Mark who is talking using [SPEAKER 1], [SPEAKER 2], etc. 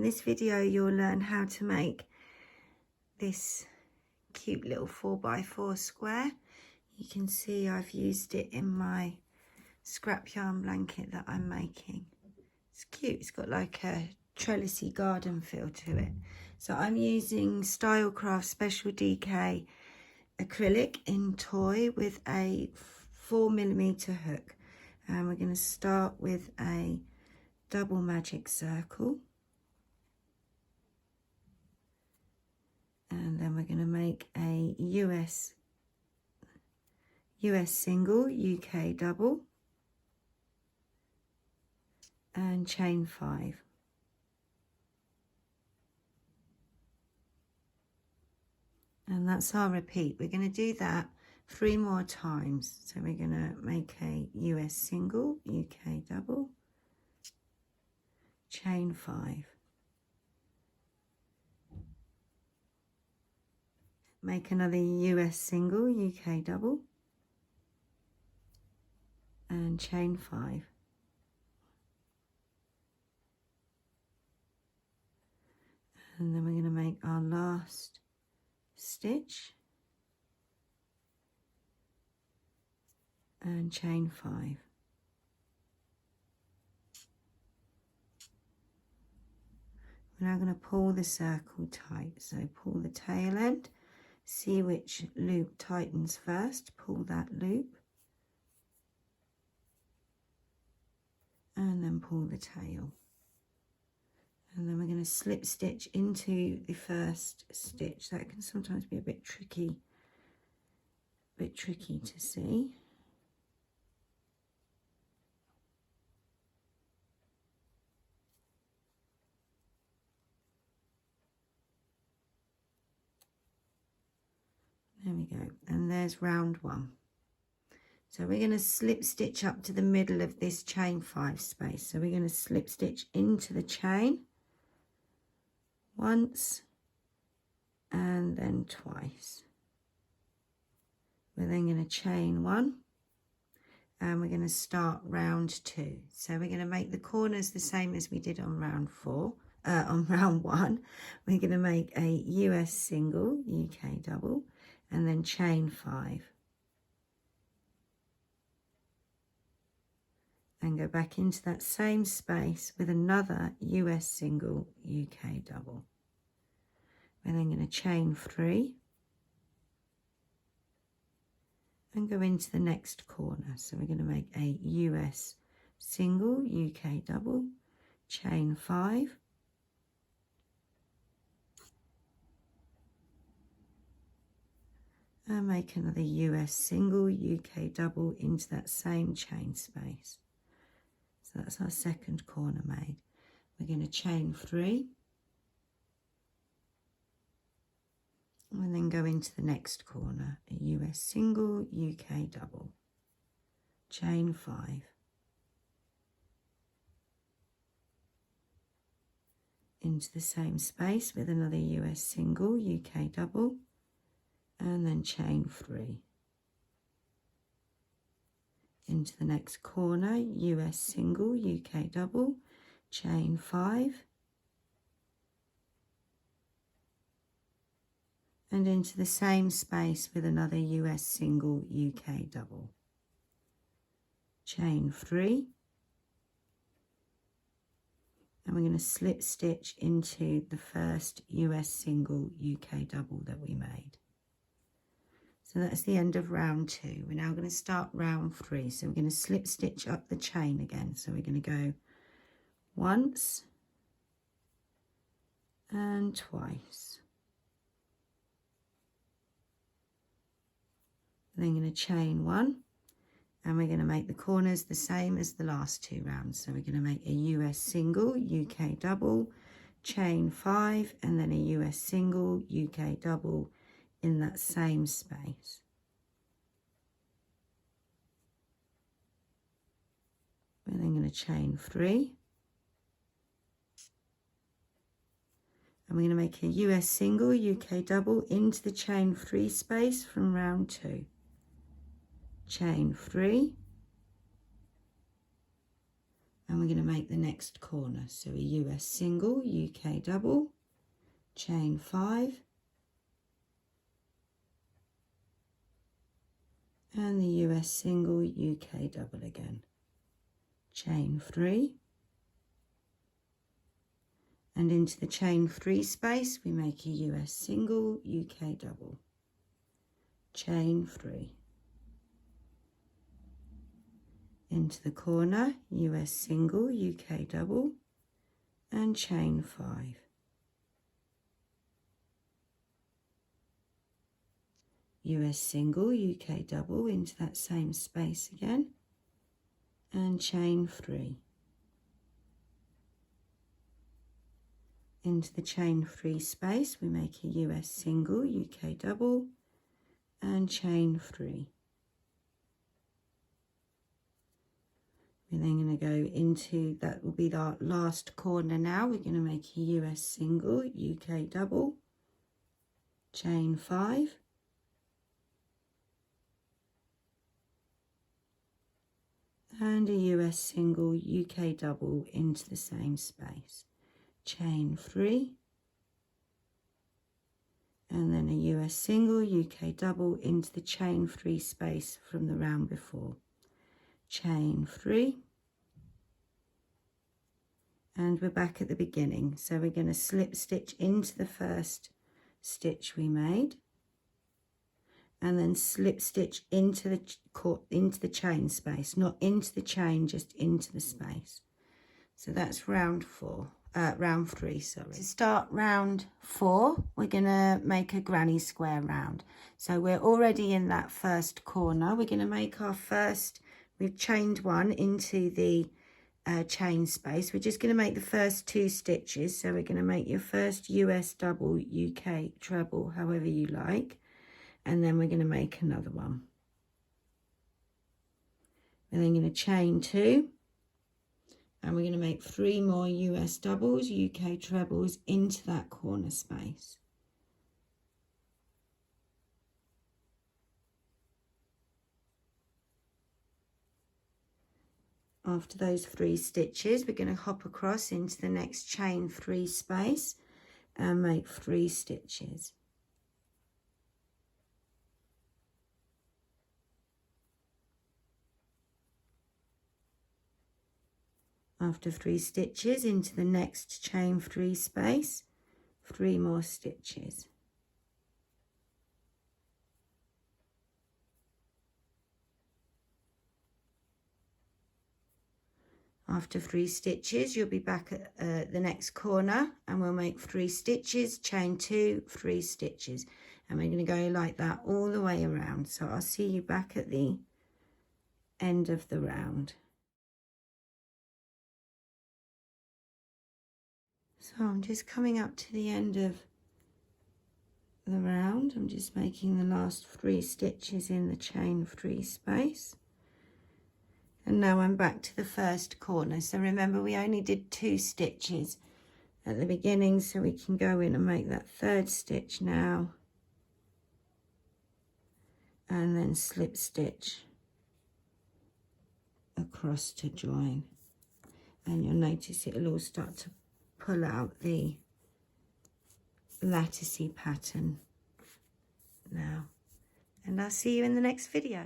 [SPEAKER 1] this video you'll learn how to make this cute little 4x4 square. You can see I've used it in my scrap yarn blanket that I'm making. It's cute, it's got like a trellisy garden feel to it. So I'm using Stylecraft Special DK acrylic in toy with a 4mm hook, and we're going to start with a double magic circle, and then we're going to make a US single, UK double, and chain 5. And that's our repeat. We're going to do that 3 more times. So we're going to make a US single, UK double, chain 5. Make another US single, UK double, and chain 5. And then we're going to make our last stitch and chain 5. We're now going to pull the circle tight. So pull the tail end, see which loop tightens first, pull that loop, and then pull the tail. And then we're going to slip stitch into the first stitch. That can sometimes be a bit tricky to see. There we go, and there's round 1. So we're going to slip stitch up to the middle of this chain 5 space. So we're going to slip stitch into the chain once and then twice. We're then going to chain 1, and we're going to start round 2. So we're going to make the corners the same as we did on round 4. On round 1, we're going to make a US single, UK double, and then chain 5. And go back into that same space with another US single, UK double. We're then going to chain 3 and go into the next corner. So we're going to make a US single, UK double, chain 5, and make another US single, UK double into that same chain space. So that's our second corner made. We're going to chain 3 and then go into the next corner, a US single, UK double, chain 5, into the same space with another US single, UK double, and then chain 3. Into the next corner, US single, UK double, chain 5, and into the same space with another US single, UK double, chain 3, and we're going to slip stitch into the first US single, UK double that we made. So that's the end of round 2. We're now going to start round 3. So we're going to slip stitch up the chain again. So we're going to go once and twice. Then going to chain 1, and we're going to make the corners the same as the last 2 rounds. So we're going to make a US single, UK double, chain 5, and then a US single, UK double in that same space. We're then going to chain 3, and we're going to make a US single, UK double into the chain 3 space from round 2. Chain 3, and we're going to make the next corner. So a US single, UK double, chain 5, and the US single, UK double again, chain 3, and into the chain 3 space we make a US single, UK double, chain 3, into the corner, US single, UK double, and chain 5. US single, UK double into that same space again, and chain 3. Into the chain 3 space we make a US single, UK double, and chain 3. We're then going to go into, that will be our last corner now, we're going to make a US single, UK double, chain 5, and a US single, UK double into the same space, chain 3, and then a US single, UK double into the chain 3 space from the round before, chain 3, and we're back at the beginning. So we're going to slip stitch into the first stitch we made, and then slip stitch into the chain space, not into the chain, just into the space. So that's round 3, sorry. To start round 4, we're going to make a granny square round. So we're already in that first corner. We're going to make our first, we've chained 1 into the chain space. We're just going to make the first 2 stitches. So we're going to make your first US double, UK treble, however you like, and then we're going to make another one. We're then going to chain 2, and we're going to make 3 more US doubles, UK trebles into that corner space. After those 3 stitches, we're going to hop across into the next chain 3 space and make 3 stitches. After 3 stitches, into the next chain 3 space, 3 more stitches. After 3 stitches, you'll be back at the next corner, and we'll make 3 stitches, chain 2, 3 stitches, and we're going to go like that all the way around. So I'll see you back at the end of the round. So I'm just coming up to the end of the round. I'm just making the last 3 stitches in the chain 3 space. And now I'm back to the first corner. So remember, we only did 2 stitches at the beginning, so we can go in and make that 3rd stitch now, and then slip stitch across to join. And you'll notice it'll all start to pull out the latticey pattern now. And I'll see you in the next video.